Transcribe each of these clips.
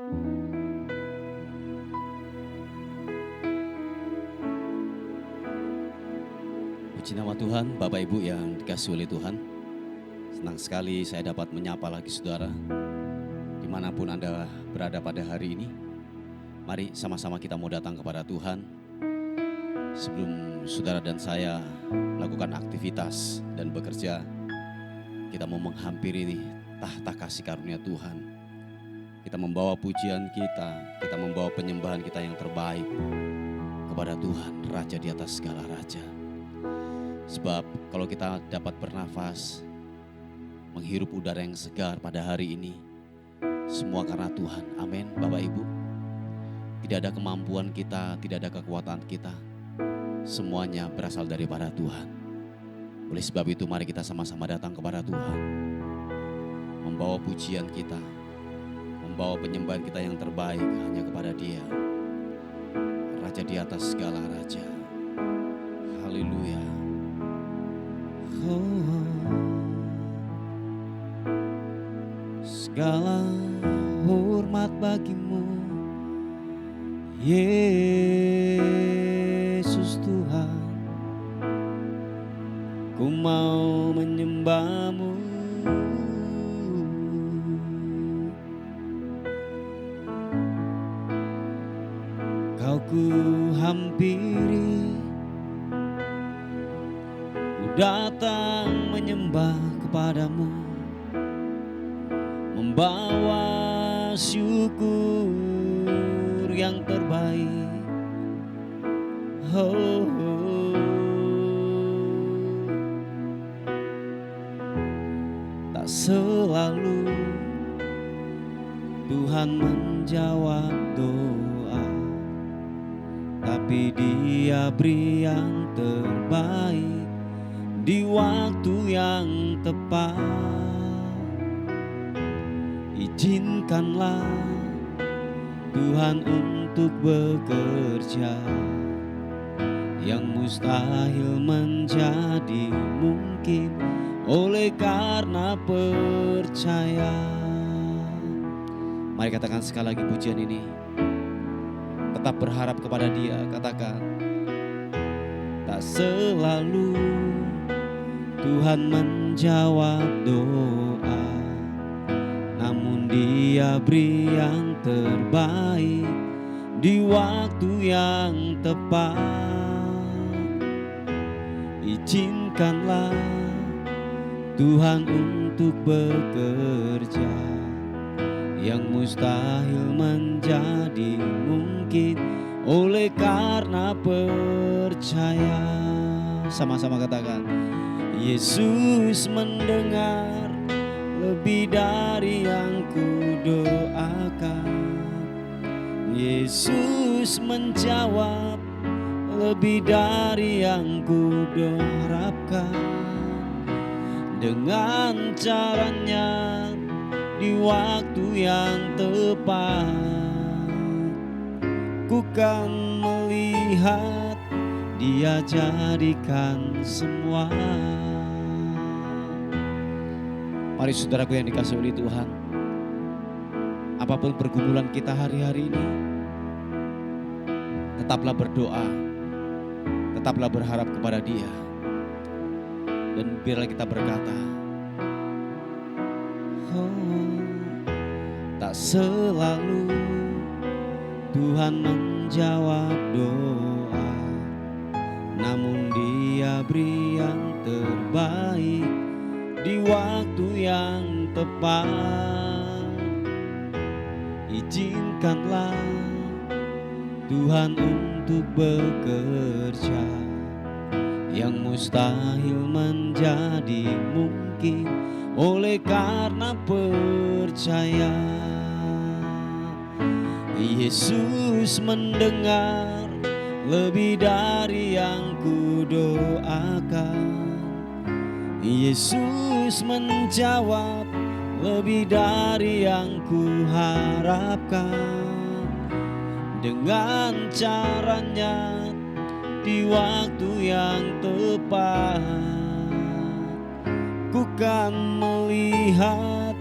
Puji nama Tuhan, Bapak Ibu yang dikasihi oleh Tuhan. Senang sekali saya dapat menyapa lagi saudara, dimanapun Anda berada pada hari ini. Mari sama-sama kita mau datang kepada Tuhan. Sebelum saudara dan saya melakukan aktivitas dan bekerja, kita mau menghampiri tahta kasih karunia Tuhan. Kita membawa pujian kita membawa penyembahan kita yang terbaik kepada Tuhan, Raja di atas segala raja. Sebab kalau kita dapat bernafas, menghirup udara yang segar pada hari ini, semua karena Tuhan. Amin, Bapak Ibu. Tidak ada kemampuan kita, tidak ada kekuatan kita. Semuanya berasal daripada Tuhan. Oleh sebab itu mari kita sama-sama datang kepada Tuhan. Membawa pujian kita, membawa penyembahan kita yang terbaik hanya kepada Dia. Raja di atas segala raja. Haleluya. Segala hormat bagimu, Yesus Tuhan. Ku mau menyembah-Mu. Kau ku hampiri, datang menyembah kepadamu, membawa syukur yang terbaik. Oh, tak selalu Tuhan menjawab doa, tapi Dia beri yang terbaik di waktu yang tepat. Izinkanlah Tuhan untuk bekerja, yang mustahil menjadi mungkin oleh karena percaya. Mari katakan sekali lagi pujian ini. Tetap berharap kepada Dia, katakan. Tak selalu Tuhan menjawab doa, namun Dia beri yang terbaik di waktu yang tepat. Izinkanlah Tuhan untuk bekerja, yang mustahil menjadi mungkin oleh karena percaya. Sama-sama katakan. Yesus mendengar lebih dari yang kudoakan. Yesus menjawab lebih dari yang kuharapkan. Dengan caranya di waktu yang tepat, ku kan melihat Dia jadikan semua. Mari saudaraku yang dikasihi oleh Tuhan, apapun pergumulan kita hari-hari ini, tetaplah berdoa, tetaplah berharap kepada Dia. Dan biarlah kita berkata, oh, tak selalu Tuhan menjawab doa, namun Dia beri yang terbaik di waktu yang tepat. Izinkanlah Tuhan untuk bekerja, yang mustahil menjadi mungkin oleh karena percaya. Yesus mendengar lebih dari yang kudoakan. Yesus menjawab lebih dari yang kuharapkan. Dengan caranya di waktu yang tepat, ku kan melihat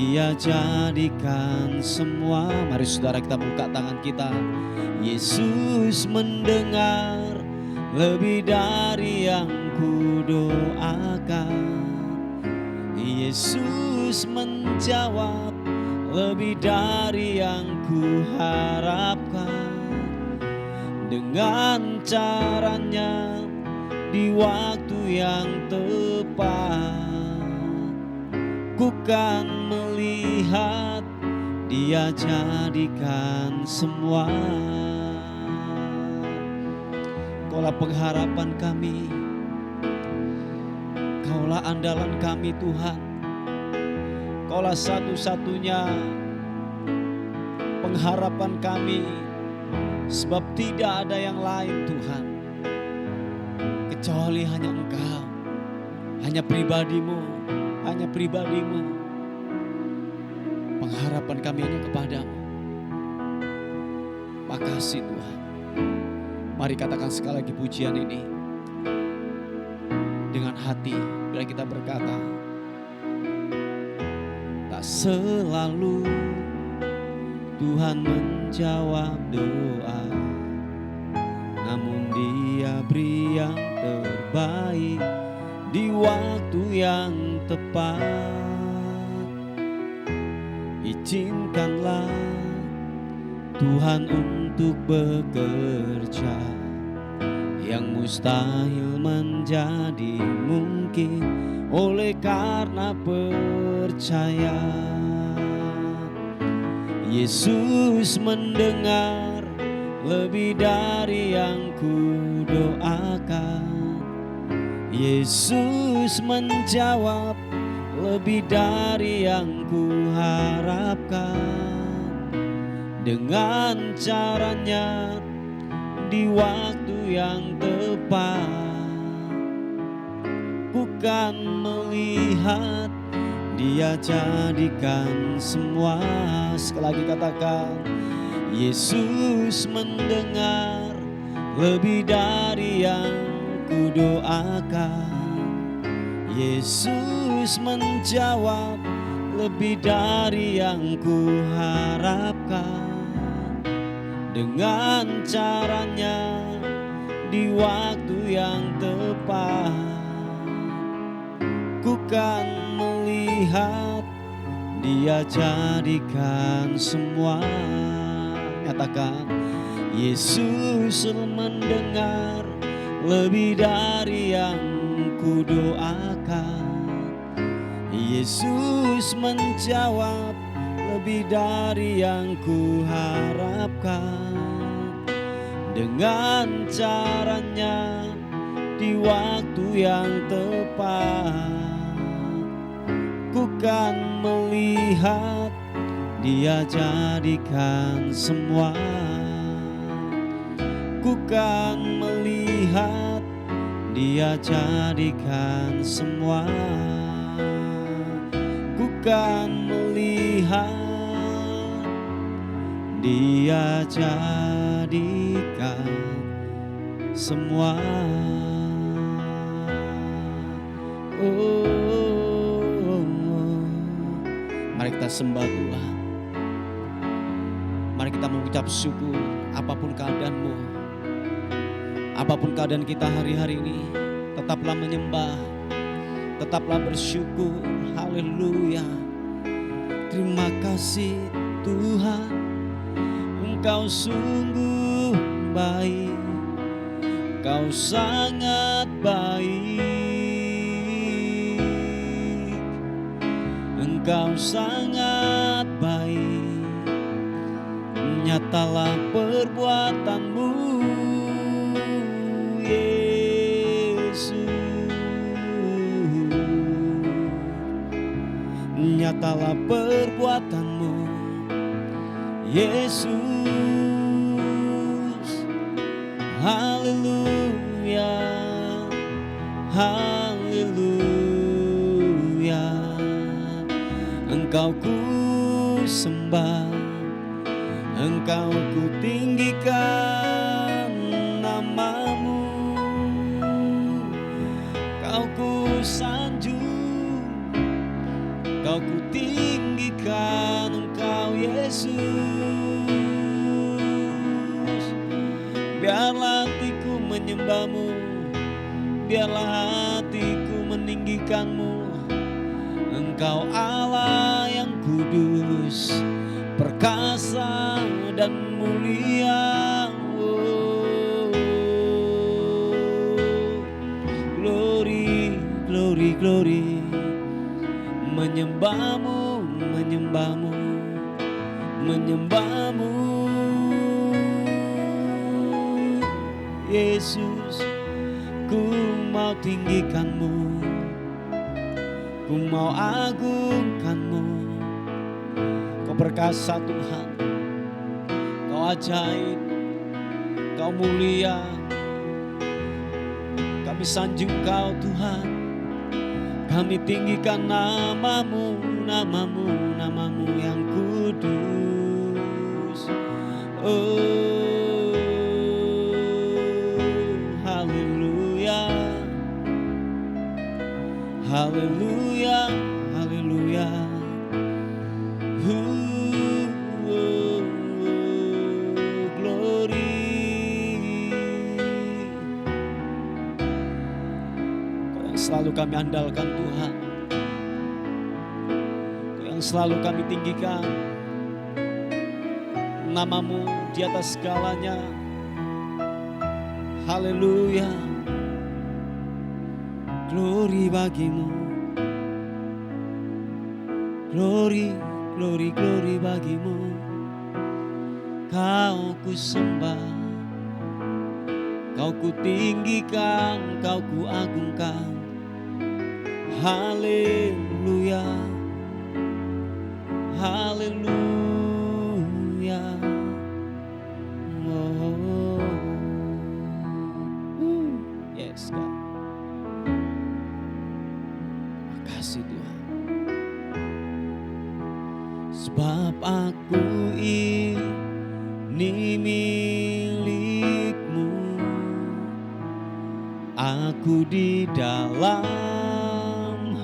Dia jadikan semua. Mari saudara kita buka tangan kita. Yesus mendengar lebih dari yang kudoakan. Yesus menjawab lebih dari yang kuharapkan. Dengan caranya di waktu yang tepat, ku kan melihat Dia jadikan semua. Kaulah pengharapan kami, Kaulah andalan kami Tuhan. Kaulah satu-satunya pengharapan kami, sebab tidak ada yang lain Tuhan, kecuali hanya Engkau, hanya pribadi-Mu, hanya pribadi-Mu. Pengharapan kami hanya kepadamu. Makasih Tuhan. Mari katakan sekali lagi pujian ini dengan hati, bila kita berkata, tak selalu Tuhan menjawab doa, namun Dia beri yang terbaik di waktu yang tepat. Izinkanlah Tuhan untuk bekerja, yang mustahil menjadi mungkin oleh karena percaya. Yesus mendengar lebih dari yang kudoakan. Yesus menjawab lebih dari yang kuharapkan. Dengan caranya di waktu yang tepat, ku kan melihat Dia jadikan semua. Sekali lagi katakan, Yesus mendengar lebih dari yang kudoakan. Yesus menjawab lebih dari yang kuharapkan. Dengan caranya di waktu yang tepat, ku kan melihat Dia jadikan semua. Nyatakan, Yesus mendengar lebih dari yang kudoakan. Yesus menjawab lebih dari yang kuharapkan. Dengan caranya di waktu yang tepat, ku kan melihat Dia jadikan semua. Ku kan melihat Dia jadikan semua. Ku kan melihat Dia jadikan semua. Mari kita sembah Tuhan. Mari kita mengucap syukur apapun keadaanmu, apapun keadaan kita hari-hari ini. Tetaplah menyembah, tetaplah bersyukur. Haleluya. Terima kasih Tuhan, Engkau sungguh baik, Engkau sangat baik, Engkau sangat baik. Nyatalah perbuatanmu Yesus, nyatalah perbuatanmu Yesus. Haleluya, haleluya. Engkau ku sembah, Engkau ku tinggikan namamu, Kau ku sanjung, Kau ku tinggikan tinggikan Engkau Yesus. Biarlah hatiku menyembah-Mu, biarlah hatiku meninggikan-Mu. Engkau Allah yang kudus, perkasa dan mulia. Oh, glory, glory, glory. Menyembah-Mu, menyembah-Mu, menyembah-Mu. Yesus, ku mau tinggikan-Mu, ku mau agungkan-Mu. Kau perkasa Tuhan, Kau ajaib, Kau mulia. Kami sanjung Kau Tuhan, kami tinggikan nama-Mu, nama-Mu, nama-Mu yang kudus. Oh, haleluya, haleluya, haleluya. Glory. Kau yang selalu kami andalkan Tuhan, Kau yang selalu kami tinggikan. Nama-Mu di atas segalanya. Haleluya. Glory bagi-Mu. Glory, glory, glory bagi-Mu. Kau ku sembah, Kau ku tinggikan, Kau ku agungkan. Haleluya, haleluya. Oh, yes God. Makasih Tuhan. Sebab aku ini milik-Mu, aku di dalam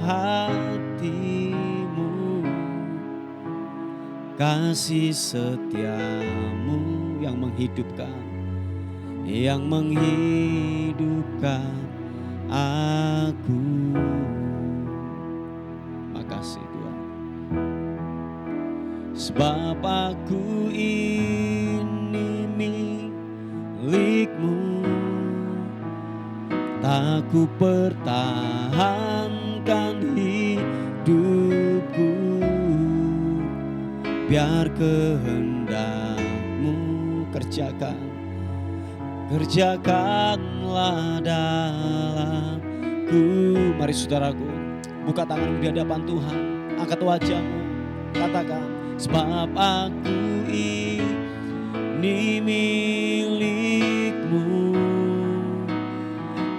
hati-Mu. Kasih setia-Mu yang menghidupkan, yang menghidupkan aku. Makasih Tuhan. Sebab aku ini milik-Mu, tak ku pertahankan hidupku. Biar kehendak-Mu kerjakan, kerjakanlah dalamku. Mari saudaraku, buka tanganmu di hadapan Tuhan, angkat wajahmu, katakan, sebab aku ini milik-Mu,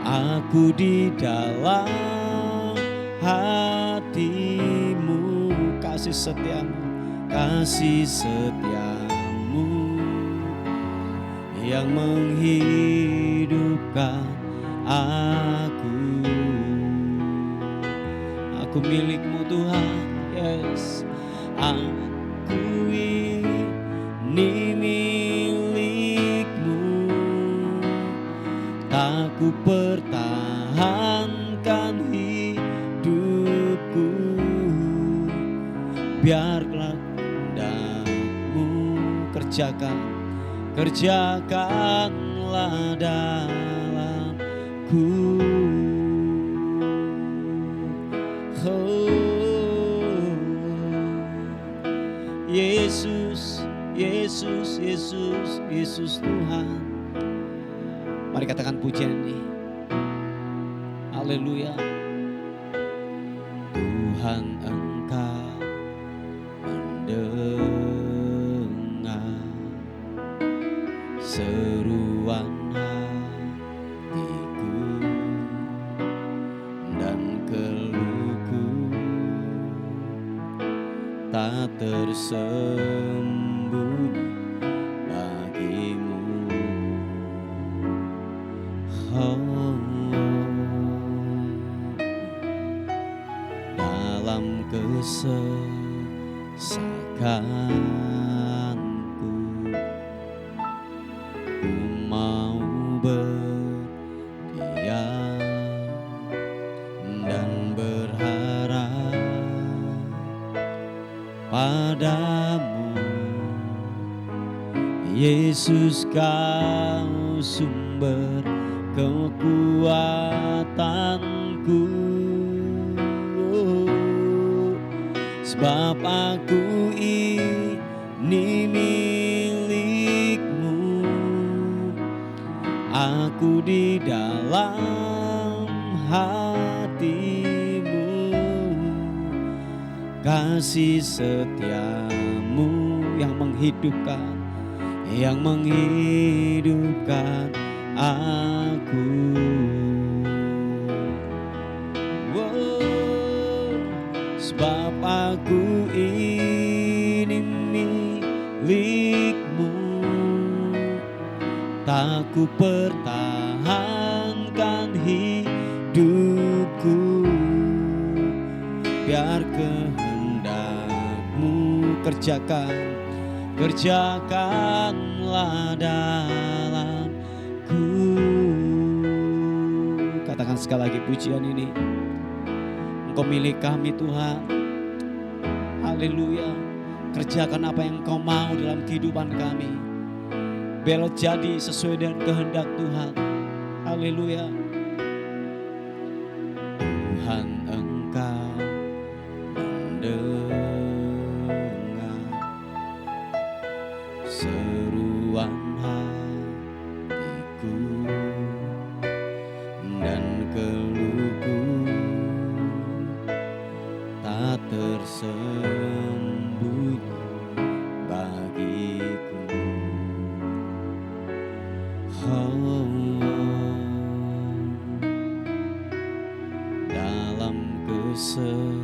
aku di dalam hati-Mu. Kasih setia-Mu, kasih setia-Mu yang menghidupkan aku. Aku milik-Mu Tuhan, yes. Aku ini milik-Mu, tak ku pertahankan hidupku. Biarlah kehendak-Mu kerjakan, kerjakanlah dalamku. Oh, Yesus, Yesus, Yesus, Yesus Tuhan. Mari katakan pujian ini. Haleluya. Tuhan Engkau mendengar seruan hatiku dan keluhku, tak tersembunyi bagimu. Oh, dalam kesesakan Yesus kau sumber kekuatanku, sebab aku ini milik-Mu. Aku di dalam hati-Mu, kasih setia-Mu yang menghidupkan aku. Sebab aku ini milik-Mu, tak ku pertahankan hidupku, biar kehendak-Mu kerjakanlah dalamku. Katakan sekali lagi pujian ini. Engkau milik kami Tuhan. Haleluya. Kerjakan apa yang Engkau mau dalam kehidupan kami. Biar jadi sesuai dengan kehendak Tuhan. Haleluya. Tuhan Engkau mendengar seruan hatiku dan keluhku, tak tersembunyi bagiku. Dalam kesesakanku,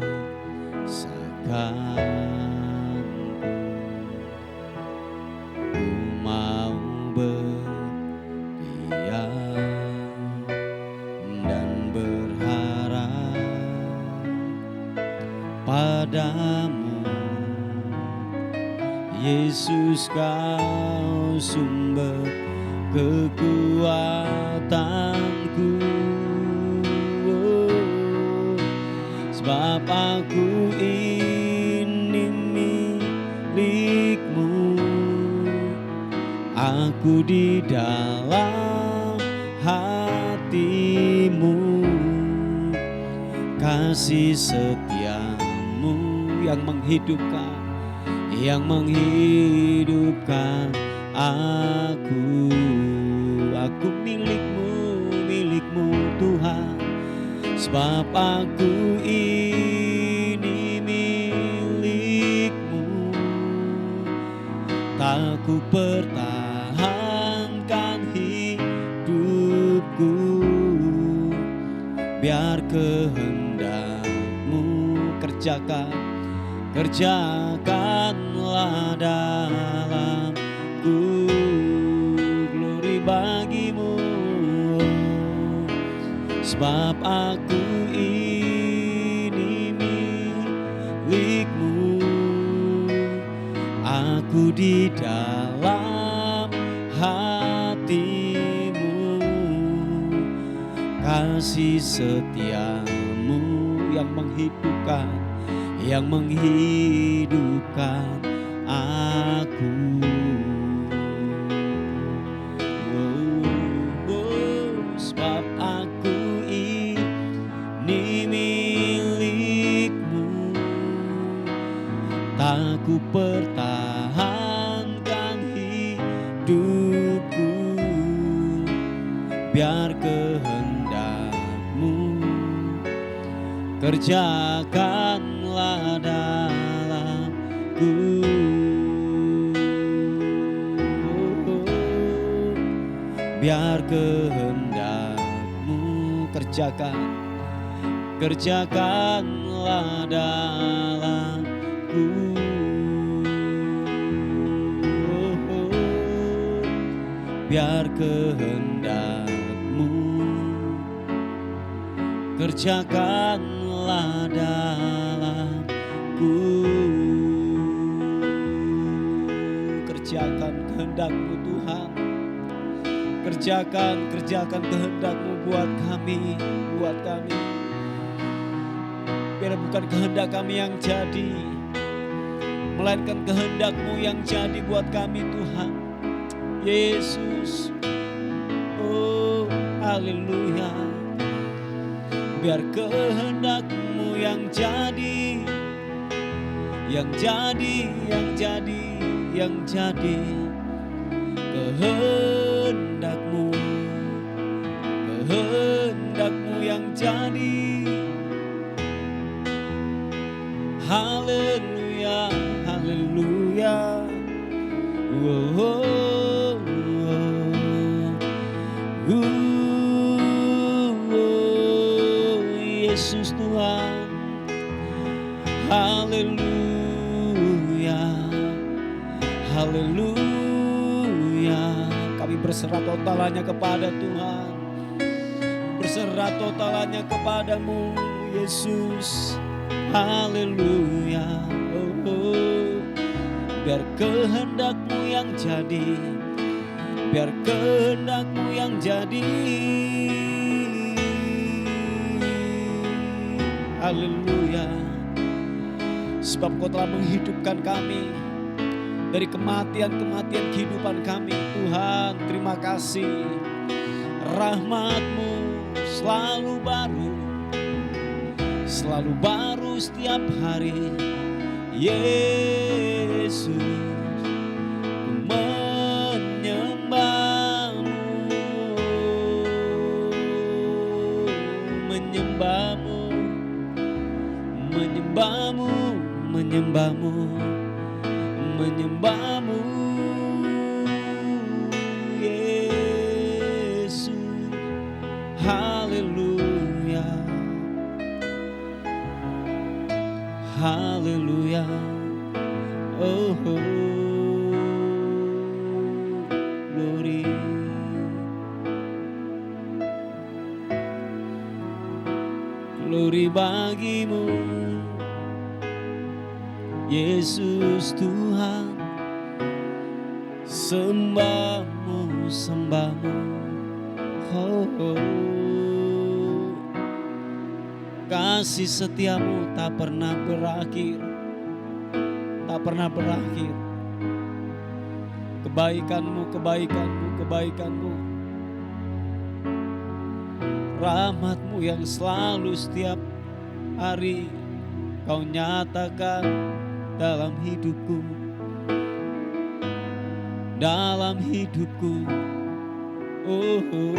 ku mau berdiam dan berharap padamu. Yesus kau sumber kekuatanku, sebab aku ini milik-Mu. Aku di dalam hati-Mu, kasih setia-Mu yang menghidupkan aku. Aku milik-Mu Tuhan, sebab aku ini milik-Mu. Tak ku pertahankan hidupku, biar kehendak-Mu kerjakanlah dalamku. Glory bagi-Mu, sebab aku ini milik-Mu. Aku di dalam hati-Mu, kasih setia-Mu yang menghidupkan aku. Sebab aku ini milik-Mu, tak ku pertahankan hidupku, biar kehendak-Mu kerjakanlah dalamku. Biar kehendak-Mu kerjakanlah dalamku. Biar kehendak-Mu kerjakanlah dalamku. Kerjakan kehendak-Mu Tuhan. Kerjakan kehendak-Mu buat kami. Biar bukan kehendak kami yang jadi, melainkan kehendak-Mu yang jadi buat kami Tuhan. Yesus. Oh, haleluya. Biar kehendak-Mu yang jadi, yang jadi, yang jadi, yang jadi. Kehendak-Mu, kehendak-Mu yang jadi. Haleluya, haleluya. Oh, oh, oh, oh, Yesus Tuhan. Haleluya, haleluya. Kami berserah totalannya kepada Tuhan, berserah totalannya kepadamu Yesus. Haleluya. Oh, oh. Biar kehendak-Mu yang jadi, biar kehendak-Mu yang jadi. Haleluya. Sebab Kau telah menghidupkan kami dari kematian-kematian kehidupan kami. Tuhan, terima kasih. Rahmat-Mu selalu baru, selalu baru setiap hari. Yesus, ku menyembah-Mu, menyembah-Mu, menyembah-Mu, menyembah-Mu, menyembah-Mu, Yesus. Haleluya, haleluya. Oh, oh, glory. Glory bagi-Mu, Yesus Tuhan. Sembah-Mu, sembah-Mu. Oh, oh. Kasih setia-Mu tak pernah berakhir, tak pernah berakhir. Kebaikan-Mu, kebaikan-Mu, kebaikan-Mu. Rahmat-Mu yang selalu setiap hari Kau nyatakan dalam hidupku, dalam hidupku. Oh, oh.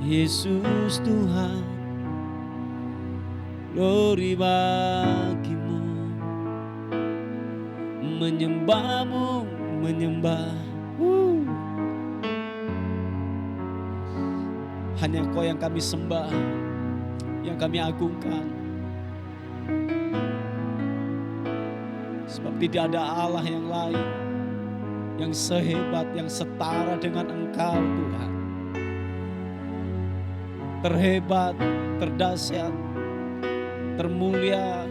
Yesus Tuhan, glory bagi-Mu. Menyembah-Mu, menyembah. Hanya Kau yang kami sembah, yang kami agungkan. Sebab tidak ada Allah yang lain yang sehebat, yang setara dengan Engkau Tuhan. Terhebat, terdahsyat, termulia.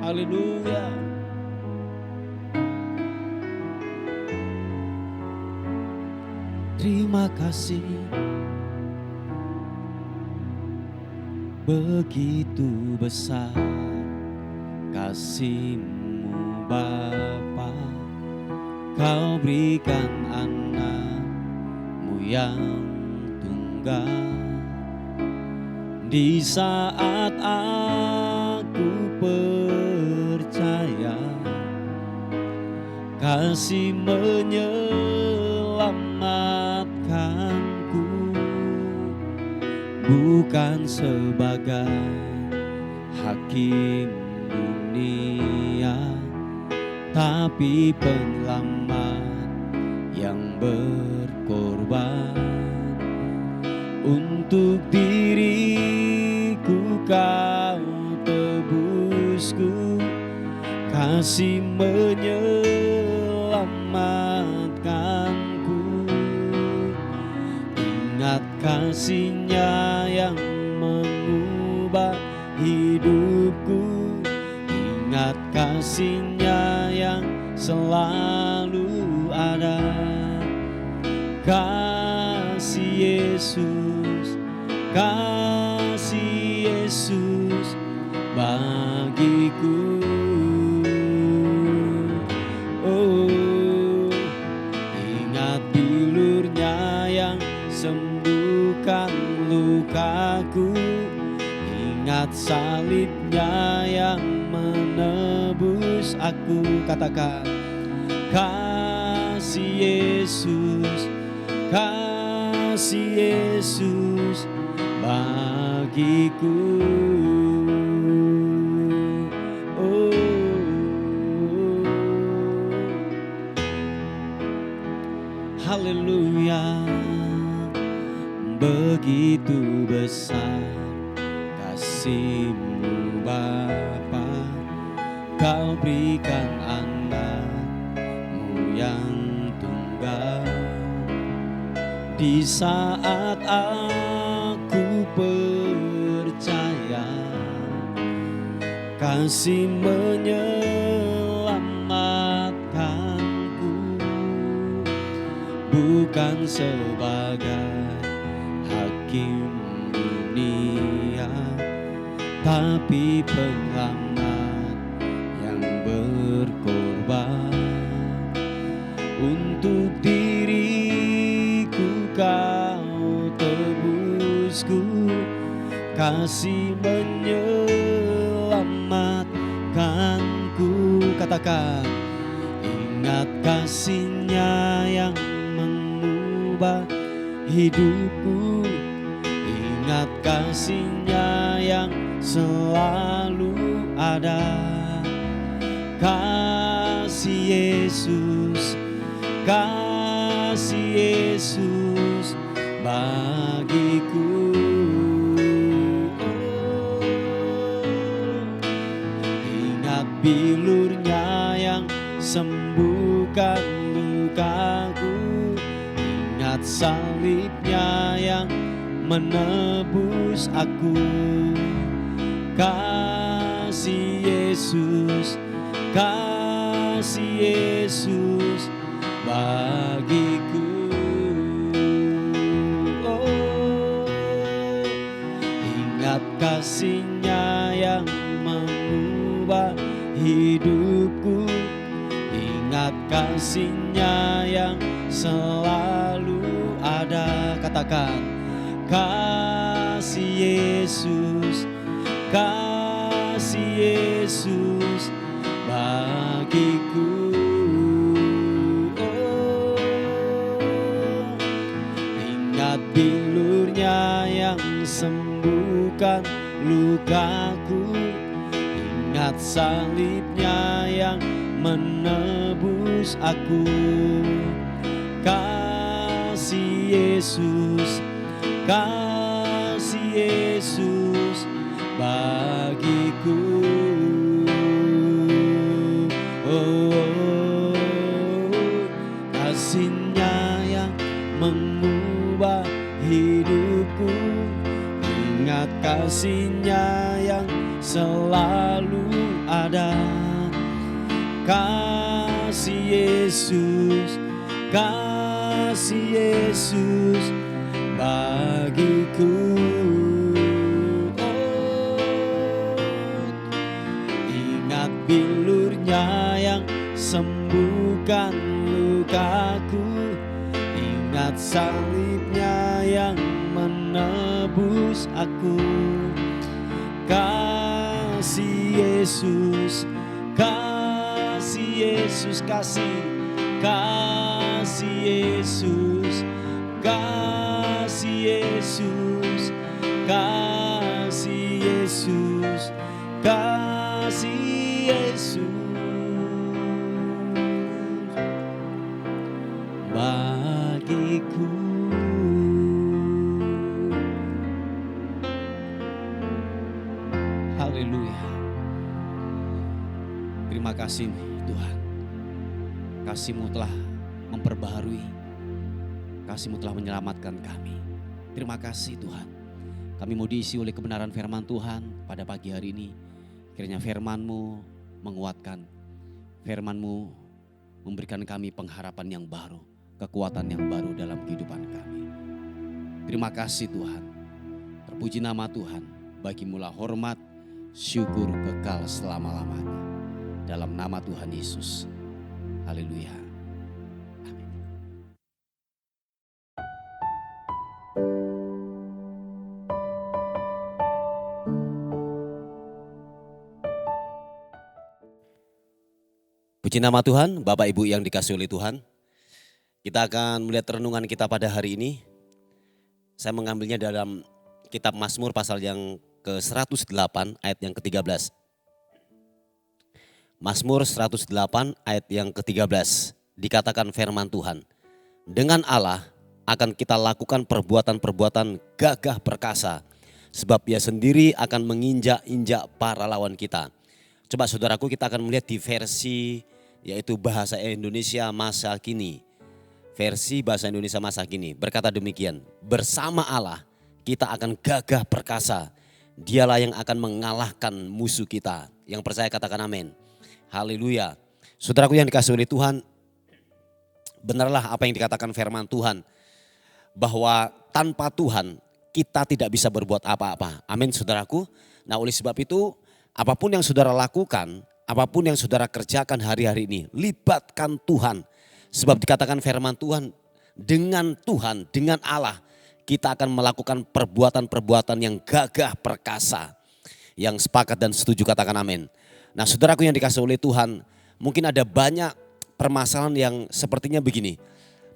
Haleluya. Terima kasih, begitu besar kasih-Mu Bapa. Kau berikan anak-Mu yang tunggal. Di saat aku percaya, kasih menyelamatkanku, bukan sebagai hakim dunia, tapi penyelamat yang berkorban. Untuk diriku Kau tebusku, kasih menyelamatkanku. Ingat kasih-Nya yang mengubah hidupku, ingat kasih-Nya yang selalu ada. Kasih Yesus, kasih Yesus bagiku. salibnya yang menebus aku. Katakan, kasih Yesus, kasih Yesus bagiku. Oh, haleluya. Begitu besar kasih-Mu Bapa, Kau berikan anak-Mu yang tunggal. Di saat aku percaya kasih menyelamatkanku, bukan sebagai hakim dunia, tapi penyelamat yang berkorban. Untuk diriku Kau tebusku, kasih menyelamatkanku. Katakan, ingat kasih-Nya yang mengubah hidupku, ingat kasih-Nya yang selalu ada. Kasih Yesus, kasih Yesus bagiku. Oh, ingat bilur-Nya yang sembuhkan lukaku, ingat salib-Nya yang menebus aku. Kasih Yesus, kasih Yesus bagiku. Oh, ingat kasih-Nya yang mengubah hidupku, ingat kasih-Nya yang selalu ada. Katakan, kasih Yesus, kasih Yesus bagiku. Oh, ingat bilur-Nya yang sembuhkan lukaku, ingat salib-Nya yang menebus aku. Kasih Yesus, kasih Yesus bagiku. Oh, kasih-Nya yang mengubah hidupku, ingat kasih-Nya yang selalu ada. Kasih Yesus, kasih Yesus bagiku. Oh, ingat bilur-Nya yang sembuhkan lukaku, ingat salib-Nya yang menebus aku. Kasih Yesus, kasih Yesus, kasih Yesus, kasih Yesus, kasih Yesus, kasih Yesus bagiku. Haleluya. Terima kasih Tuhan. Kasih-Mu telah memperbaharui, kasih-Mu telah menyelamatkan kami. Terima kasih Tuhan. Kami mau diisi oleh kebenaran firman Tuhan pada pagi hari ini. Kiranya firman-Mu menguatkan, firman-Mu memberikan kami pengharapan yang baru, kekuatan yang baru dalam kehidupan kami. Terima kasih Tuhan. Terpuji nama Tuhan. Bagi-Mu-lah hormat, syukur kekal selama-lamanya. Dalam nama Tuhan Yesus. Haleluya. Amin. Puji nama Tuhan, Bapak Ibu yang dikasihi oleh Tuhan. Kita akan melihat renungan kita pada hari ini. Saya mengambilnya dalam kitab Mazmur pasal yang ke-108 ayat yang ke-13. Mazmur 108 ayat yang ke-13. Dikatakan firman Tuhan, dengan Allah akan kita lakukan perbuatan-perbuatan gagah perkasa, sebab Ia sendiri akan menginjak-injak para lawan kita. Coba saudaraku, kita akan melihat di versi yaitu bahasa Indonesia masa kini. Versi bahasa Indonesia masa kini berkata demikian, bersama Allah kita akan gagah perkasa. Dialah yang akan mengalahkan musuh kita. Yang percaya katakan amin. Haleluya. Saudaraku yang dikasihi oleh Tuhan, benarlah apa yang dikatakan firman Tuhan, bahwa tanpa Tuhan kita tidak bisa berbuat apa-apa. Amin saudaraku. Nah oleh sebab itu, apapun yang saudara lakukan, apapun yang saudara kerjakan hari-hari ini, libatkan Tuhan. Sebab dikatakan firman Tuhan, dengan Tuhan, dengan Allah, kita akan melakukan perbuatan-perbuatan yang gagah perkasa. Yang sepakat dan setuju katakan amin. Nah saudaraku yang dikasihi oleh Tuhan, mungkin ada banyak permasalahan yang sepertinya begini.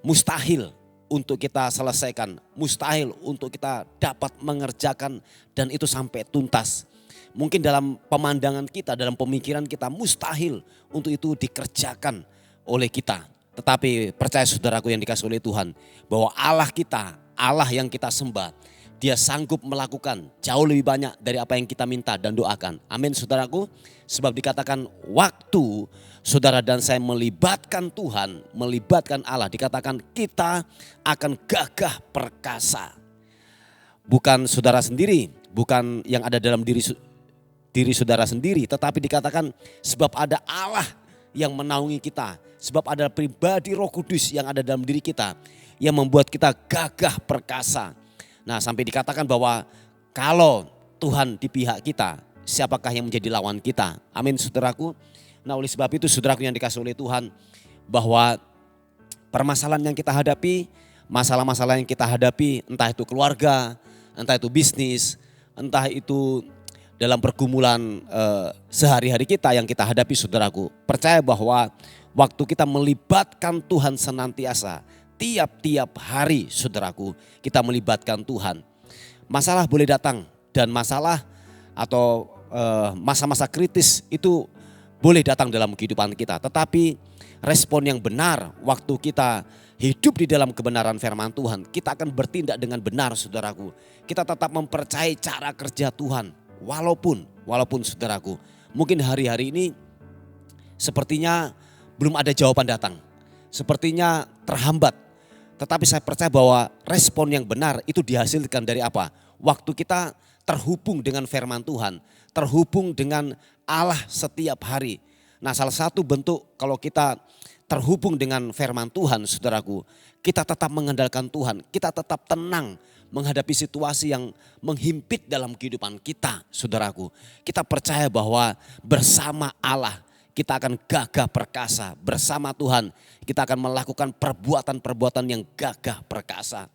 Mustahil untuk kita selesaikan, mustahil untuk kita dapat mengerjakan dan itu sampai tuntas. Mungkin dalam pemandangan kita, dalam pemikiran kita mustahil untuk itu dikerjakan oleh kita. Tetapi percaya saudaraku yang dikasihi oleh Tuhan, bahwa Allah kita, Allah yang kita sembah, Dia sanggup melakukan jauh lebih banyak dari apa yang kita minta dan doakan. Amin saudaraku. Sebab dikatakan waktu saudara dan saya melibatkan Tuhan, melibatkan Allah, dikatakan kita akan gagah perkasa. Bukan saudara sendiri, bukan yang ada dalam diri saudara sendiri, tetapi dikatakan sebab ada Allah yang menaungi kita, sebab ada pribadi Roh Kudus yang ada dalam diri kita yang membuat kita gagah perkasa. Nah sampai dikatakan bahwa kalau Tuhan di pihak kita, siapakah yang menjadi lawan kita? Amin saudaraku. Nah oleh sebab itu saudaraku yang dikasihi oleh Tuhan, bahwa permasalahan yang kita hadapi, masalah-masalah yang kita hadapi, entah itu keluarga, entah itu bisnis, entah itu dalam pergumulan sehari-hari kita yang kita hadapi saudaraku. Percaya bahwa waktu kita melibatkan Tuhan senantiasa, tiap-tiap hari saudaraku kita melibatkan Tuhan. Masalah boleh datang dan masalah atau masa-masa kritis itu boleh datang dalam kehidupan kita. Tetapi respon yang benar waktu kita hidup di dalam kebenaran firman Tuhan, kita akan bertindak dengan benar saudaraku. Kita tetap mempercayai cara kerja Tuhan. Walaupun saudaraku, mungkin hari-hari ini sepertinya belum ada jawaban datang. Sepertinya terhambat. Tetapi saya percaya bahwa respon yang benar itu dihasilkan dari apa? Waktu kita terhubung dengan firman Tuhan, terhubung dengan Allah setiap hari. Nah salah satu bentuk kalau kita terhubung dengan firman Tuhan saudaraku, kita tetap mengandalkan Tuhan, kita tetap tenang menghadapi situasi yang menghimpit dalam kehidupan kita saudaraku. Kita percaya bahwa bersama Allah kita akan gagah perkasa, bersama Tuhan kita akan melakukan perbuatan-perbuatan yang gagah perkasa.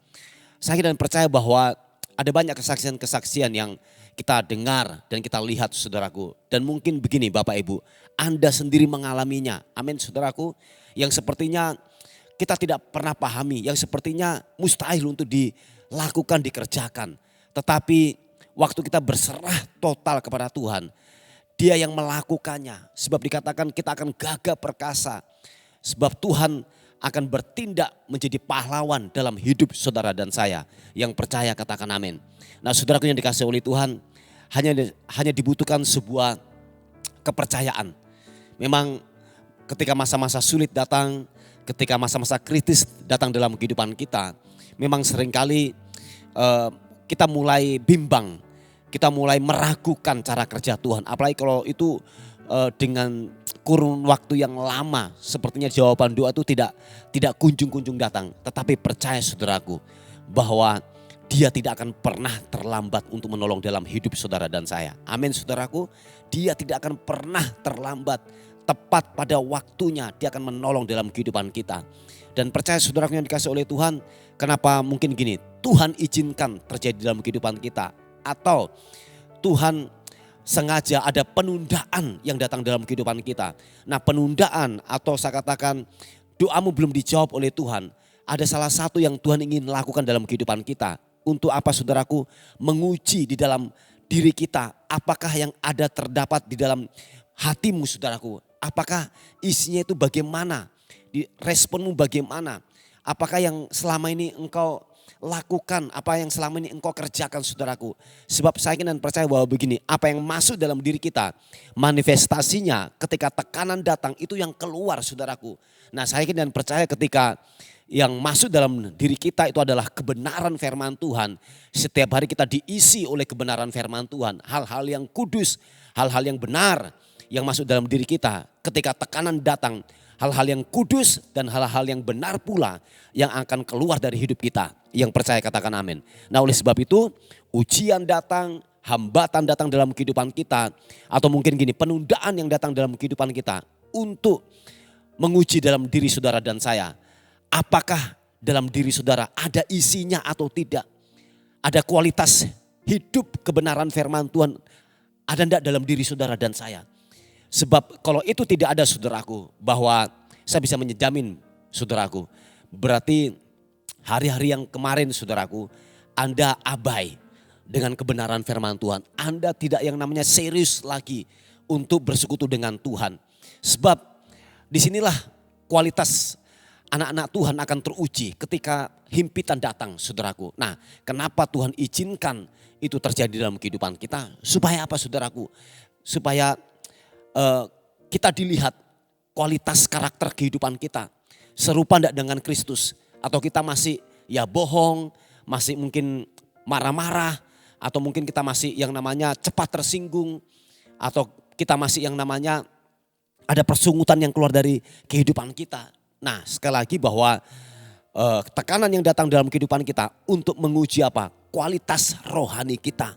Saya dan percaya bahwa ada banyak kesaksian-kesaksian yang kita dengar dan kita lihat saudaraku. Dan mungkin begini Bapak Ibu, Anda sendiri mengalaminya. Amin saudaraku. Yang sepertinya kita tidak pernah pahami, yang sepertinya mustahil untuk dilakukan, dikerjakan. Tetapi waktu kita berserah total kepada Tuhan, Dia yang melakukannya. Sebab dikatakan kita akan gagah perkasa. Sebab Tuhan akan bertindak menjadi pahlawan dalam hidup saudara dan saya. Yang percaya katakan amin. Nah saudaraku yang dikasihi oleh Tuhan, hanya dibutuhkan sebuah kepercayaan. Memang ketika masa-masa sulit datang, ketika masa-masa kritis datang dalam kehidupan kita, memang seringkali kita mulai bimbang, kita mulai meragukan cara kerja Tuhan. Apalagi kalau itu dengan kurun waktu yang lama, sepertinya jawaban doa itu tidak kunjung-kunjung datang. Tetapi percaya saudaraku bahwa Dia tidak akan pernah terlambat untuk menolong dalam hidup saudara dan saya. Amin saudaraku, Dia tidak akan pernah terlambat. Tepat pada waktunya Dia akan menolong dalam kehidupan kita. Dan percaya saudaraku yang dikasihi oleh Tuhan, kenapa mungkin gini, Tuhan izinkan terjadi dalam kehidupan kita. Atau Tuhan sengaja ada penundaan yang datang dalam kehidupan kita. Nah, penundaan atau saya katakan doamu belum dijawab oleh Tuhan. Ada salah satu yang Tuhan ingin lakukan dalam kehidupan kita. Untuk apa saudaraku? Menguji di dalam diri kita. Apakah yang ada terdapat di dalam hatimu saudaraku? Apakah isinya itu bagaimana? Responmu bagaimana? Apakah yang selama ini engkau lakukan, apa yang selama ini engkau kerjakan saudaraku. Sebab saya yakin dan percaya bahwa begini, apa yang masuk dalam diri kita, manifestasinya ketika tekanan datang itu yang keluar saudaraku. Nah saya yakin dan percaya ketika yang masuk dalam diri kita itu adalah kebenaran firman Tuhan. Setiap hari kita diisi oleh kebenaran firman Tuhan. Hal-hal yang kudus, hal-hal yang benar yang masuk dalam diri kita. Ketika tekanan datang, hal-hal yang kudus dan hal-hal yang benar pula yang akan keluar dari hidup kita. Yang percaya katakan amin. Nah oleh sebab itu ujian datang, hambatan datang dalam kehidupan kita. Atau mungkin gini, penundaan yang datang dalam kehidupan kita. Untuk menguji dalam diri saudara dan saya. Apakah dalam diri saudara ada isinya atau tidak? Ada kualitas hidup kebenaran firman Tuhan. Ada enggak dalam diri saudara dan saya? Sebab kalau itu tidak ada saudaraku, bahwa saya bisa menjamin saudaraku, berarti hari-hari yang kemarin saudaraku, Anda abai dengan kebenaran firman Tuhan. Anda tidak yang namanya serius lagi untuk bersekutu dengan Tuhan. Sebab disinilah kualitas anak-anak Tuhan akan teruji ketika himpitan datang saudaraku. Nah kenapa Tuhan izinkan itu terjadi dalam kehidupan kita? Supaya apa saudaraku? Supaya kita dilihat kualitas karakter kehidupan kita. Serupa enggak dengan Kristus. Atau kita masih ya bohong, masih mungkin marah-marah. Atau mungkin kita masih yang namanya cepat tersinggung. Atau kita masih yang namanya ada persungutan yang keluar dari kehidupan kita. Nah sekali lagi bahwa tekanan yang datang dalam kehidupan kita untuk menguji apa? Kualitas rohani kita.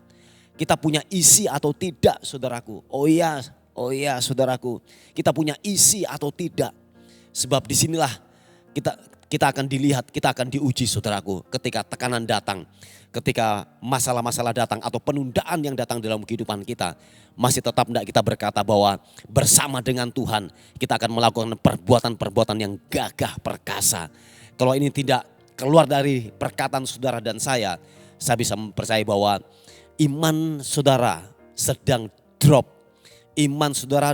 Kita punya isi atau tidak saudaraku. Oh iya saudaraku, kita punya isi atau tidak. Sebab disinilah kita akan dilihat, kita akan diuji saudaraku. Ketika tekanan datang, ketika masalah-masalah datang atau penundaan yang datang dalam kehidupan kita. Masih tetap tidak kita berkata bahwa bersama dengan Tuhan kita akan melakukan perbuatan-perbuatan yang gagah perkasa. Kalau ini tidak keluar dari perkataan saudara dan saya bisa mempercayai bahwa iman saudara sedang drop. Iman saudara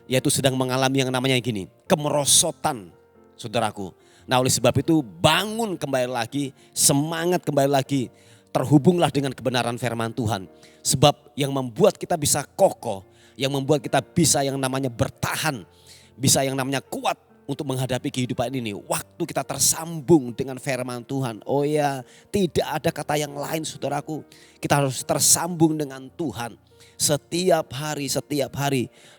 yaitu sedang mengalami yang namanya gini, kemerosotan saudaraku. Nah oleh sebab itu bangun kembali lagi, semangat kembali lagi, terhubunglah dengan kebenaran firman Tuhan. Sebab yang membuat kita bisa kokoh, yang membuat kita bisa yang namanya bertahan, bisa yang namanya kuat untuk menghadapi kehidupan ini. Waktu kita tersambung dengan firman Tuhan. Oh ya, tidak ada kata yang lain saudaraku. Kita harus tersambung dengan Tuhan. Setiap hari.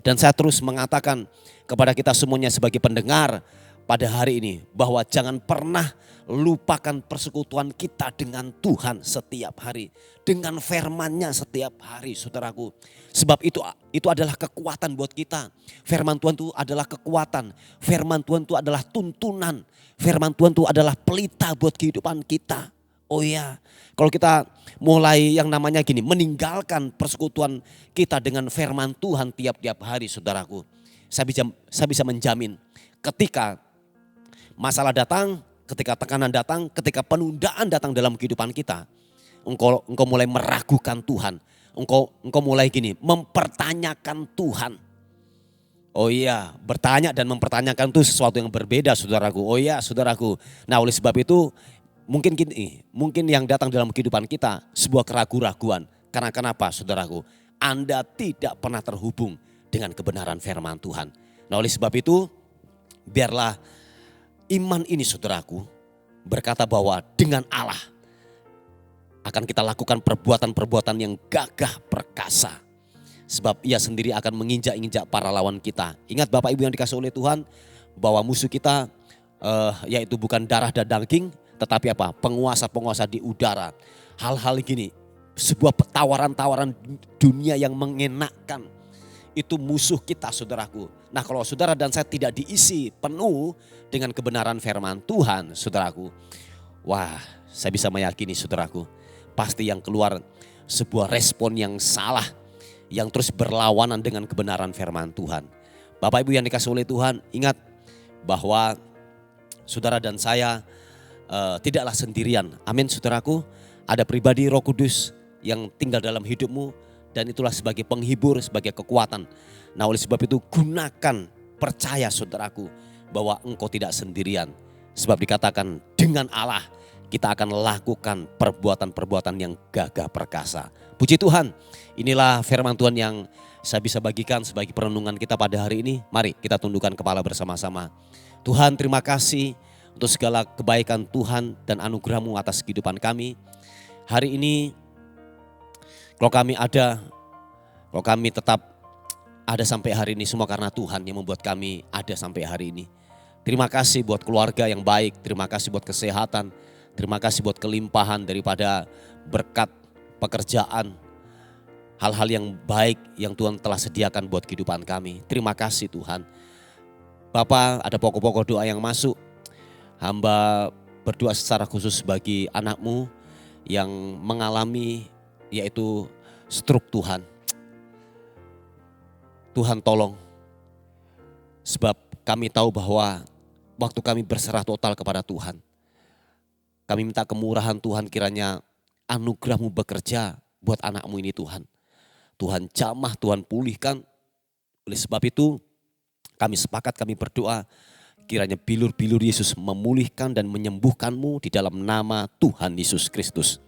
Dan saya terus mengatakan kepada kita semuanya sebagai pendengar pada hari ini. Bahwa jangan pernah lupakan persekutuan kita dengan Tuhan setiap hari. Dengan firman-Nya setiap hari saudaraku. Sebab itu adalah kekuatan buat kita. Firman Tuhan itu adalah kekuatan. Firman Tuhan itu adalah tuntunan. Firman Tuhan itu adalah pelita buat kehidupan kita. Oh ya, kalau kita mulai yang namanya gini, meninggalkan persekutuan kita dengan firman Tuhan tiap-tiap hari saudaraku. Saya bisa menjamin ketika masalah datang, ketika tekanan datang, ketika penundaan datang dalam kehidupan kita. Engkau mulai meragukan Tuhan. Engkau mulai gini, mempertanyakan Tuhan. Oh iya, bertanya dan mempertanyakan itu sesuatu yang berbeda saudaraku. Oh iya saudaraku. Nah oleh sebab itu mungkin yang datang dalam kehidupan kita sebuah keraguan-raguan. Karena kenapa saudaraku? Anda tidak pernah terhubung dengan kebenaran firman Tuhan. Nah oleh sebab itu biarlah iman ini saudaraku berkata bahwa dengan Allah akan kita lakukan perbuatan-perbuatan yang gagah perkasa. Sebab ia sendiri akan menginjak-injak para lawan kita. Ingat Bapak Ibu yang dikasih oleh Tuhan bahwa musuh kita yaitu bukan darah dan daging. Tetapi apa? Penguasa-penguasa di udara. Hal-hal gini, sebuah tawaran-tawaran dunia yang mengenakkan. Itu musuh kita saudaraku. Nah kalau saudara dan saya tidak diisi penuh dengan kebenaran firman Tuhan saudaraku. Wah saya bisa meyakini saudaraku. Pasti yang keluar sebuah respon yang salah. yang terus berlawanan dengan kebenaran firman Tuhan. Bapak Ibu yang dikasihi oleh Tuhan, ingat bahwa saudara dan saya tidaklah sendirian. Amin saudaraku, ada pribadi Roh Kudus yang tinggal dalam hidupmu dan itulah sebagai penghibur, sebagai kekuatan. Nah oleh sebab itu gunakan, percaya saudaraku bahwa engkau tidak sendirian. Sebab dikatakan dengan Allah kita akan lakukan perbuatan-perbuatan yang gagah perkasa. Puji Tuhan, inilah firman Tuhan yang saya bisa bagikan sebagai perenungan kita pada hari ini. Mari kita tundukkan kepala bersama-sama. Tuhan, terima kasih untuk segala kebaikan Tuhan dan anugerah-Mu atas kehidupan kami. Hari ini kalau kami tetap ada sampai hari ini semua karena Tuhan yang membuat kami ada sampai hari ini. Terima kasih buat keluarga yang baik, terima kasih buat kesehatan, terima kasih buat kelimpahan daripada berkat pekerjaan, hal-hal yang baik yang Tuhan telah sediakan buat kehidupan kami. Terima kasih Tuhan. Bapak, ada pokok-pokok doa yang masuk. Hamba berdoa secara khusus bagi anak-Mu yang mengalami yaitu stroke Tuhan. Tuhan tolong. Sebab kami tahu bahwa waktu kami berserah total kepada Tuhan. Kami minta kemurahan Tuhan, kiranya anugerah-Mu bekerja buat anak-Mu ini Tuhan. Tuhan jamah, Tuhan pulihkan. Oleh sebab itu kami sepakat, kami berdoa kiranya bilur-bilur Yesus memulihkan dan menyembuhkan-Mu di dalam nama Tuhan Yesus Kristus.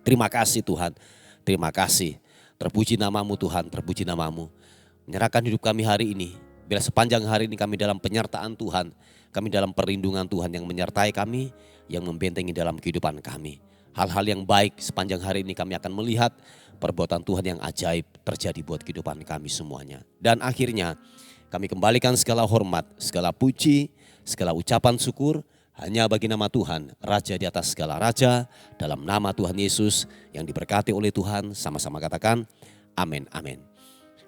Terima kasih Tuhan, terima kasih. Terpuji nama-Mu Tuhan, terpuji nama-Mu. Menyerahkan hidup kami hari ini. Bila sepanjang hari ini kami dalam penyertaan Tuhan, kami dalam perlindungan Tuhan yang menyertai kami, yang membentengi dalam kehidupan kami. Hal-hal yang baik sepanjang hari ini kami akan melihat perbuatan Tuhan yang ajaib terjadi buat kehidupan kami semuanya. Dan akhirnya kami kembalikan segala hormat, segala puji, segala ucapan syukur hanya bagi nama Tuhan, Raja di atas segala raja, dalam nama Tuhan Yesus yang diberkati oleh Tuhan. Sama-sama katakan amin, amin.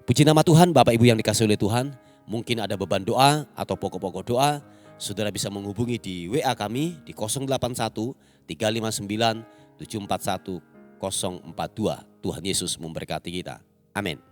Puji nama Tuhan, Bapak Ibu yang dikasihi oleh Tuhan. Mungkin ada beban doa atau pokok-pokok doa, saudara bisa menghubungi di WA kami di 081 359 741 042. Tuhan Yesus memberkati kita. Amin.